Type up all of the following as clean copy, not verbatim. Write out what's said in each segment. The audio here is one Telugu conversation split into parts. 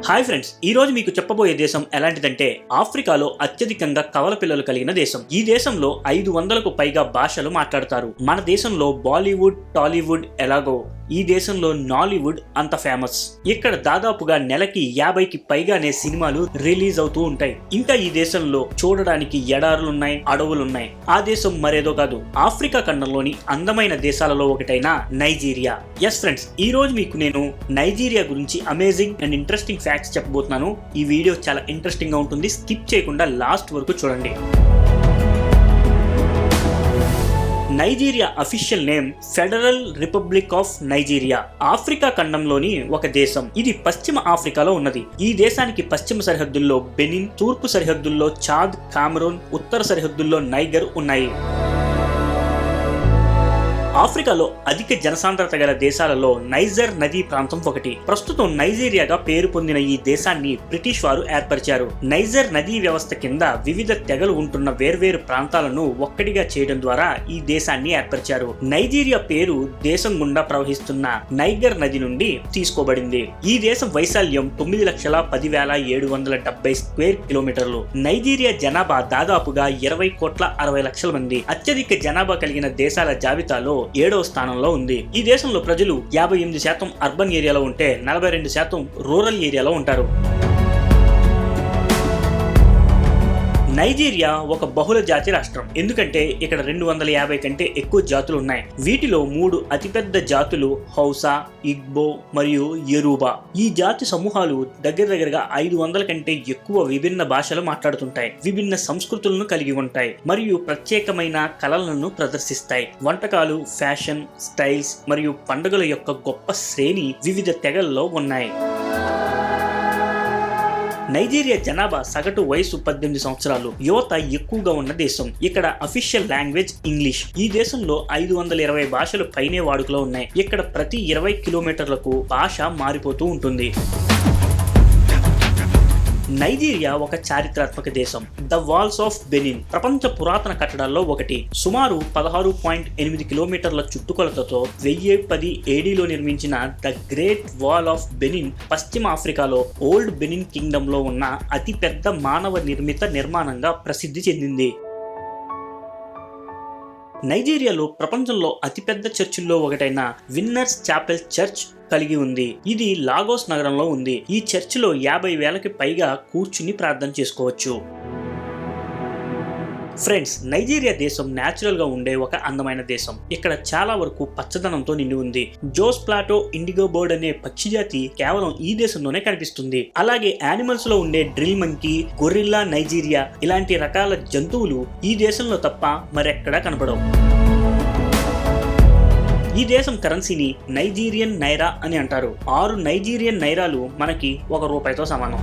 హాయ్ ఫ్రెండ్స్, ఈ రోజు మీకు చెప్పబోయే దేశం ఎలాంటిదంటే ఆఫ్రికాలో అత్యధికంగా కవల పిల్లలు కలిగిన దేశం. ఈ దేశంలో 500కు పైగా భాషలు మాట్లాడతారు. మన దేశంలో బాలీవుడ్, టాలీవుడ్ ఎలాగో ఈ దేశంలో నాలీవుడ్ అంత ఫేమస్. ఇక్కడ దాదాపుగా నెలకి 50కి పైగానే సినిమాలు రిలీజ్ అవుతూ ఉంటాయి. ఇంకా ఈ దేశంలో చూడడానికి ఎడారులున్నాయి, అడవులున్నాయి. ఆ దేశం మరేదో కాదు, ఆఫ్రికా ఖండంలోని అందమైన దేశాలలో ఒకటైన నైజీరియా. ఎస్ ఫ్రెండ్స్, ఈ రోజు మీకు నేను నైజీరియా గురించి అమేజింగ్ అండ్ ఇంట్రెస్టింగ్ ఫ్యాక్ట్స్ చెప్పబోతున్నాను. ఈ వీడియో చాలా ఇంట్రెస్టింగ్ గా ఉంటుంది, స్కిప్ చేయకుండా లాస్ట్ వరకు చూడండి. Nigeria official name federal republic of Nigeria. Africa ఖండంలోని ఒక దేశం. ఇది పశ్చిమ ఆఫ్రికాలో ఉన్నది. ఈ దేశానికి పశ్చిమ సరిహద్దుల్లో బెనిన్, తూర్పు సరిహద్దుల్లో చాద్, కామరూన్, ఉత్తర సరిహద్దుల్లో నైగర్ ఉన్నాయి. ఆఫ్రికాలో అధిక జనసాంద్రత గల దేశాలలో నైజర్ నదీ ప్రాంతం ఒకటి. ప్రస్తుతం నైజీరియాగా పేరు పొందిన ఈ దేశాన్ని బ్రిటిష్ వారు ఏర్పరిచారు. నైజర్ నదీ వ్యవస్థ కింద వివిధ తెగలు ఉంటున్న వేర్వేరు ప్రాంతాలను ఒక్కటిగా చేయడం ద్వారా ఈ దేశాన్ని ఏర్పరిచారు. నైజీరియా పేరు దేశం గుండా ప్రవహిస్తున్న నైగర్ నది నుండి తీసుకోబడింది. ఈ దేశం వైశాల్యం 9,10,770 స్క్వేర్ కిలోమీటర్లు. నైజీరియా జనాభా దాదాపుగా 20,60,00,000 మంది. అత్యధిక జనాభా కలిగిన దేశాల జాబితాలో 7వ స్థానంలో ఉంది. ఈ దేశంలో ప్రజలు 58% అర్బన్ ఏరియాలో ఉంటే 42% రూరల్ ఏరియాలో ఉంటారు. నైజీరియా ఒక బహుళ జాతి రాష్ట్రం. ఎందుకంటే ఇక్కడ 250 కంటే ఎక్కువ జాతులు ఉన్నాయి. వీటిలో 3 అతిపెద్ద జాతులు హౌసా, ఇగ్బో మరియు యెరూబా. ఈ జాతి సమూహాలు దగ్గరగా 500 కంటే ఎక్కువ విభిన్న భాషలు మాట్లాడుతుంటాయి. విభిన్న సంస్కృతులను కలిగి ఉంటాయి మరియు ప్రత్యేకమైన కళలను ప్రదర్శిస్తాయి. వంటకాలు, ఫ్యాషన్, స్టైల్స్ మరియు పండుగల యొక్క గొప్ప శ్రేణి వివిధ తెగల్లో ఉన్నాయి. నైజీరియా జనాభా సగటు వయసు 18 సంవత్సరాలు. యువత ఎక్కువగా ఉన్న దేశం. ఇక్కడ అఫీషియల్ లాంగ్వేజ్ ఇంగ్లీష్. ఈ దేశంలో 520 భాషలు పైనే వాడుకలో ఉన్నాయి. ఇక్కడ ప్రతి 20 కిలోమీటర్లకు భాష మారిపోతూ ఉంటుంది. నైజీరియా ఒక చారిత్రాత్మక దేశం. ద వాల్స్ ఆఫ్ బెనిన్ ప్రపంచ పురాతన కట్టడాల్లో ఒకటి. సుమారు 16.8 కిలోమీటర్ల చుట్టుకొలతతో 1010 ఏడీలో నిర్మించిన the great wall of Benin పశ్చిమ ఆఫ్రికాలో ఓల్డ్ బెనిన్ కింగ్డమ్ లో ఉన్న అతిపెద్ద మానవ నిర్మిత నిర్మాణంగా ప్రసిద్ధి చెందింది. నైజీరియాలో ప్రపంచంలో అతిపెద్ద చర్చిల్లో ఒకటైన విన్నర్స్ చాపెల్ చర్చ్ కలిగి ఉంది. ఇది లాగోస్ నగరంలో ఉంది. ఈ చర్చిలో 50,000కి పైగా కూర్చుని ప్రార్థన చేసుకోవచ్చు. ఫ్రెండ్స్, నైజీరియా దేశం న్యాచురల్ గా ఉండే ఒక అందమైన దేశం. ఇక్కడ చాలా వరకు పచ్చదనంతో నిండి ఉంది. జోస్ ప్లాటో ఇండిగో బర్డ్ అనే పక్షి జాతి కేవలం ఈ దేశంలోనే కనిపిస్తుంది. అలాగే యానిమల్స్ లో ఉండే డ్రిల్ మంకీ, గొరిల్లా నైజీరియా ఇలాంటి రకాల జంతువులు ఈ దేశంలో తప్ప మరెక్కడా కనపడవు. ఈ దేశం కరెన్సీని నైజీరియన్ నైరా అని అంటారు. 6 నైజీరియన్ నైరాలు మనకి ₹1తో సమానం.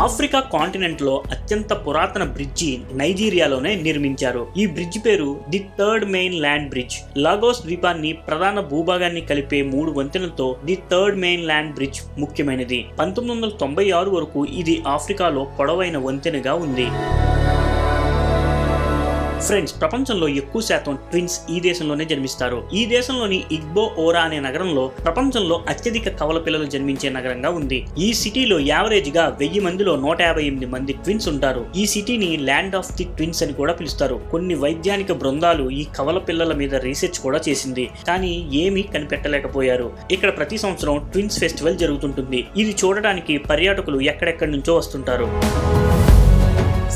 ఆఫ్రికా కాంటినెంట్ లో అత్యంత పురాతన బ్రిడ్జి నైజీరియాలోనే నిర్మించారు. ఈ బ్రిడ్జ్ పేరు the third mainland bridge. Lagos ద్వీపాన్ని ప్రధాన భూభాగాన్ని కలిపే 3 వంతెనలతో the third mainland bridge ముఖ్యమైనది. 1996 వరకు ఇది ఆఫ్రికాలో పొడవైన వంతెనగా ఉంది. ఫ్రెండ్స్, ప్రపంచంలో ఎక్కువ శాతం ట్విన్స్ ఈ దేశంలోనే జన్మిస్తారు. ఈ దేశంలోని ఇగ్బో ఓరా అనే నగరంలో ప్రపంచంలో అత్యధిక కవల పిల్లలు జన్మించే నగరంగా ఉంది. ఈ సిటీలో యావరేజ్ గా 1000 మందిలో 158 మంది ట్విన్స్ ఉంటారు. ఈ సిటీని ల్యాండ్ ఆఫ్ ది ట్విన్స్ అని కూడా పిలుస్తారు. కొన్ని వైజ్ఞానిక బృందాలు ఈ కవల పిల్లల మీద రీసెర్చ్ కూడా చేసింది, కానీ ఏమీ కనిపెట్టలేకపోయారు. ఇక్కడ ప్రతి సంవత్సరం ట్విన్స్ ఫెస్టివల్ జరుగుతుంటుంది. ఇది చూడడానికి పర్యాటకులు ఎక్కడెక్కడి నుంచో వస్తుంటారు.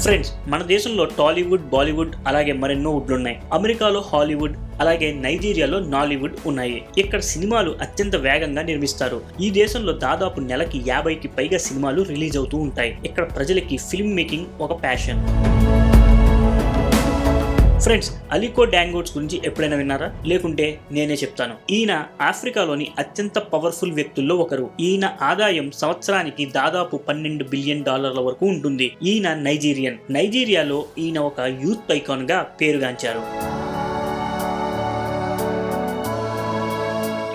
ఫ్రెండ్స్, మన దేశంలో టాలీవుడ్, బాలీవుడ్ అలాగే మరెన్నో వుడ్లున్నాయి. అమెరికాలో హాలీవుడ్ అలాగే నైజీరియాలో నాలీవుడ్ ఉన్నాయి. ఇక్కడ సినిమాలు అత్యంత వేగంగా నిర్మిస్తారు. ఈ దేశంలో దాదాపు నెలకి 50కి పైగా సినిమాలు రిలీజ్ అవుతూ ఉంటాయి. ఇక్కడ ప్రజలకి ఫిల్మ్ మేకింగ్ ఒక ప్యాషన్. ఫ్రెండ్స్, అలికో డాంగోట్స్ గురించి ఎప్పుడైనా విన్నారా? లేకుంటే నేనే చెప్తాను. ఈయన ఆఫ్రికాలోని అత్యంత పవర్ఫుల్ వ్యక్తుల్లో ఒకరు. ఈయన ఆదాయం సంవత్సరానికి దాదాపు $12 బిలియన్ వరకు ఉంటుంది. ఈయన నైజీరియన్. నైజీరియాలో ఈయన ఒక యూత్ ఐకాన్ గా పేరుగాంచారు.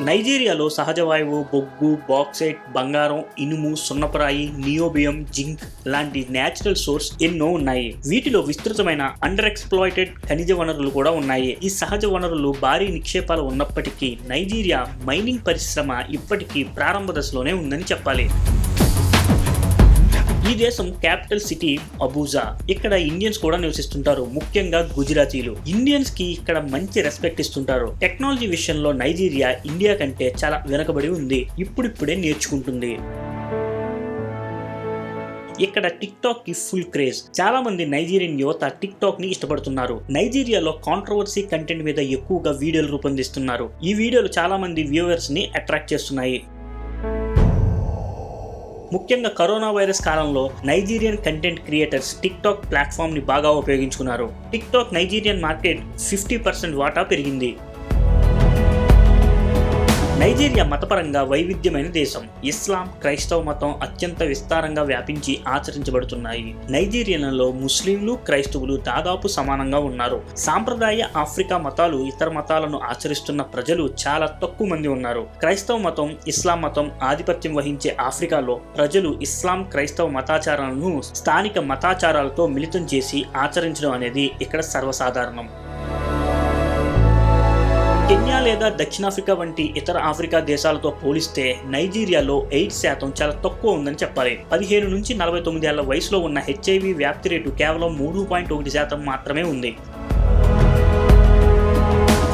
నైజీరియాలో సహజ వాయువు, బొగ్గు, బాక్సైట్, బంగారం, ఇనుము, సున్నపరాయి, నియోబియం, జింక్ లాంటి నేచురల్ సోర్స్ ఎన్నో ఉన్నాయి. వీటిలో విస్తృతమైన అండర్ ఎక్స్ప్లాయిటెడ్ ఖనిజ వనరులు కూడా ఉన్నాయి. ఈ సహజ వనరులు భారీ నిక్షేపాలు ఉన్నప్పటికీ నైజీరియా మైనింగ్ పరిశ్రమ ఇప్పటికీ ప్రారంభ దశలోనే ఉందని చెప్పాలి. ఈ దేశం క్యాపిటల్ సిటీ అబూజా. ఇక్కడ ఇండియన్స్ కూడా నివసిస్తుంటారు, ముఖ్యంగా గుజరాతీలు. ఇండియన్స్ కి ఇక్కడ మంచి రెస్పెక్ట్ ఇస్తుంటారు. టెక్నాలజీ విషయంలో నైజీరియా ఇండియా కంటే చాలా వెనుకబడి ఉంది, ఇప్పుడిప్పుడే నేర్చుకుంటుంది. ఇక్కడ టిక్ టాక్ కి ఫుల్ క్రేజ్. చాలా మంది నైజీరియన్ యువత టిక్ టాక్ ని ఇష్టపడుతున్నారు. నైజీరియాలో కాంట్రవర్సీ కంటెంట్ మీద ఎక్కువగా వీడియోలు రూపొందిస్తున్నారు. ఈ వీడియోలు చాలా మంది వ్యూవర్స్ ని అట్రాక్ట్ చేస్తున్నాయి. ముఖ్యంగా కరోనా వైరస్ కాలంలో Nigerian content creators tick talk platform ని బాగా ఉపయోగించుకున్నారు. టిక్ టాక్ నైజీరియన్ మార్కెట్ 50% వాటా పెరిగింది. నైజీరియా మతపరంగా వైవిధ్యమైన దేశం. ఇస్లాం, క్రైస్తవ మతం అత్యంత విస్తారంగా వ్యాపించి ఆచరించబడుతున్నాయి. నైజీరియన్లలో ముస్లింలు, క్రైస్తవులు దాదాపు సమానంగా ఉన్నారు. సాంప్రదాయ ఆఫ్రికా మతాలు, ఇతర మతాలను ఆచరిస్తున్న ప్రజలు చాలా తక్కువ మంది ఉన్నారు. క్రైస్తవ మతం, ఇస్లాం మతం ఆధిపత్యం వహించే ఆఫ్రికాలో ప్రజలు ఇస్లాం, క్రైస్తవ మతాచారాలను స్థానిక మతాచారాలతో మిళితం చేసి ఆచరించడం అనేది ఇక్కడ సర్వసాధారణం. కెన్యా లేదా దక్షిణాఫ్రికా వంటి ఇతర ఆఫ్రికా దేశాలతో పోలిస్తే నైజీరియాలో AIDS చాలా తక్కువ ఉందని చెప్పాలి. 15 నుంచి 49 ఏళ్ల వయసులో ఉన్న HIV వ్యాప్తి రేటు కేవలం 3.1% మాత్రమే ఉంది.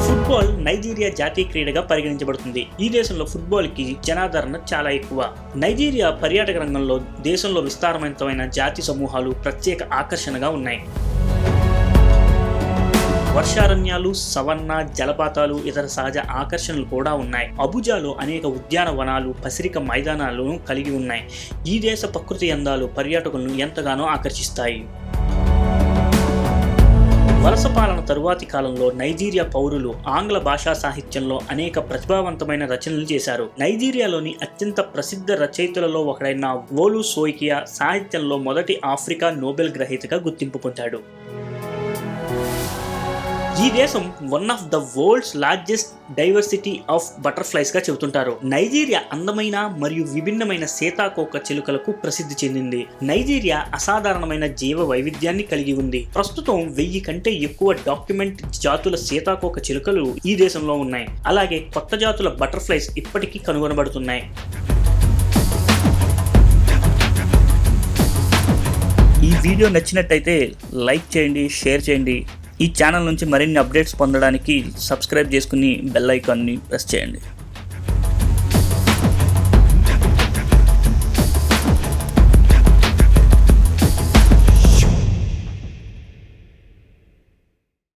ఫుట్బాల్ నైజీరియా జాతీయ క్రీడగా పరిగణించబడుతుంది. ఈ దేశంలో ఫుట్బాల్ కి జనాదరణ చాలా ఎక్కువ. నైజీరియా పర్యాటక రంగంలో దేశంలో విస్తారమైన జాతి సమూహాలు ప్రత్యేక ఆకర్షణగా ఉన్నాయి. వర్షారణ్యాలు, సవన్నా, జలపాతాలు, ఇతర సహజ ఆకర్షణలు కూడా ఉన్నాయి. అబుజాలో అనేక ఉద్యానవనాలు, పసిరిక మైదానాలను కలిగి ఉన్నాయి. ఈ దేశ ప్రకృతి అందాలు పర్యాటకులను ఎంతగానో ఆకర్షిస్తాయి. వలస పాలన తరువాతి కాలంలో నైజీరియా పౌరులు ఆంగ్ల భాషా సాహిత్యంలో అనేక ప్రతిభావంతమైన రచనలు చేశారు. నైజీరియాలోని అత్యంత ప్రసిద్ధ రచయితలలో ఒకడైన వోలు సోయికియా సాహిత్యంలో మొదటి ఆఫ్రికా నోబెల్ గ్రహీతగా గుర్తింపు పొందాడు. ఈ దేశం one of the world's largest diversity of butterflies గా చెబుతుంటారు. నైజీరియా అందమైన మరియు విభిన్నమైన సీతాకోక చిలుకలకు ప్రసిద్ధి చెందింది. నైజీరియా అసాధారణమైన జీవ వైవిధ్యాన్ని కలిగి ఉంది. ప్రస్తుతం 1000 కంటే ఎక్కువ డాక్యుమెంట్ జాతుల సీతాకోక చిలుకలు ఈ దేశంలో ఉన్నాయి. అలాగే కొత్త జాతుల బటర్ఫ్లైస్ ఇప్పటికీ కనుగొనబడుతున్నాయి. ఈ వీడియో నచ్చినట్టయితే లైక్ చేయండి, షేర్ చేయండి. ఈ ఛానల్ నుంచి మరిన్ని అప్డేట్స్ పొందడానికి సబ్స్క్రైబ్ చేసుకుని బెల్ ఐకాన్ని ప్రెస్ చేయండి.